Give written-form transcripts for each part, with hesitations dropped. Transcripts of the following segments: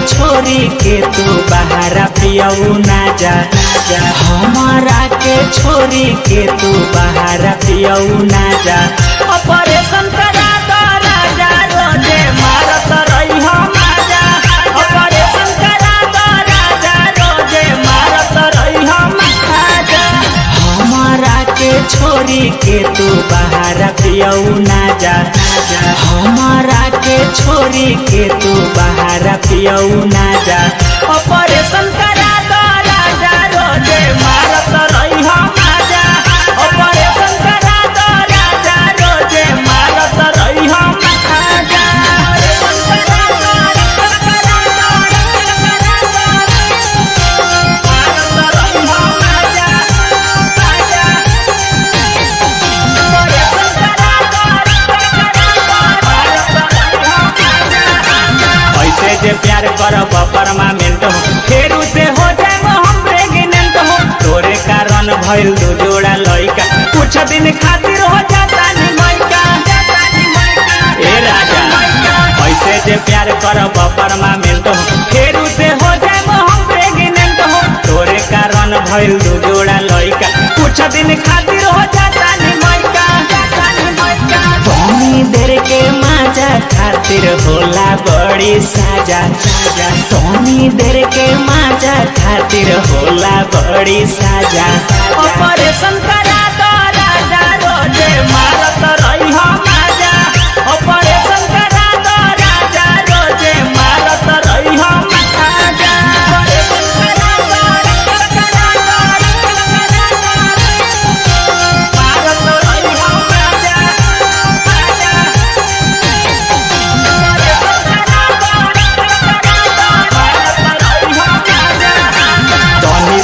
छोरी के तू बाहर पियऊ ना जा। हमारा के छोरी के तू बाहर पियऊ ना जा। ऑपरेशन करा दो राजा रोजे मारत रही माजा। ऑपरेशन करा दो राजा रोजे मारत रही माजा। हमारा के छोरी के तू बाहर पियऊ ना जा। हमारा के छोरी के तू बाहर पियऊ ना जा। ऑपरेशन करा दो राजा रोजे मारत रही माजा। ऑपरेशन करा दो राजा रोजे मारत रही माजा। जे प्यार करब परमानेंट हो फिर उसे हो जाए हम प्रेग्नेंट हो। तोरे कारण भइल दो जोड़ा लइका कुछ दिन खातिर हो जाता नी मैका। ए राजा ऐसे जे प्यार करब परमानेंट हो फिर उसे हो जाए हम प्रेग्नेंट हो। तोरे कारण भइल दो जोड़ा लइका कुछ दिन खातिर हो जाता नी मैका। तोनी देर के माजा खातिर होला बड़ी साजा। तोनी देर के माजा खातिर होला बड़ी साजा। ऑपरेशन करा दो राजा रोजे मारत रही माजा। ऑपरेशन करा दो राजा रोजे मारत रही माजा।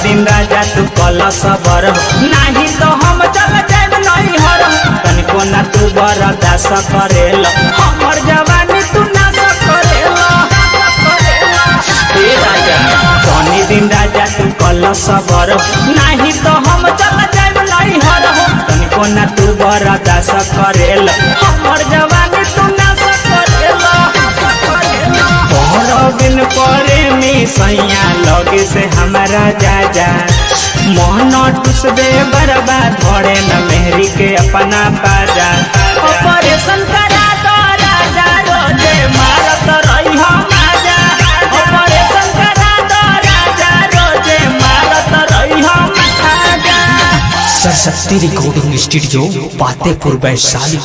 दिन राजा तू कल सबर नहीं तो हम चल जाब नहीं हर। तनिको ना तू बरदास करेल हमर जवानी तू नाश करेल। राजा तनी दिन राजा तू कल सबर नहीं तो हम चल जाब नहीं हर। तनिको ना तू बरदास करेल हमर जवानी तू नाश करेल। बिन करे में सैया लगे से हमारा जा मोहन टूस दे बरबा धोड़े न मेहरी के अपना बाजा। ऑपरेशन करा दो राजा रोजे मारत रही माजा। ऑपरेशन करा दो राजा रोजे मारत रही माजा। Saraswati recording studio, Fatehpur Vaishali.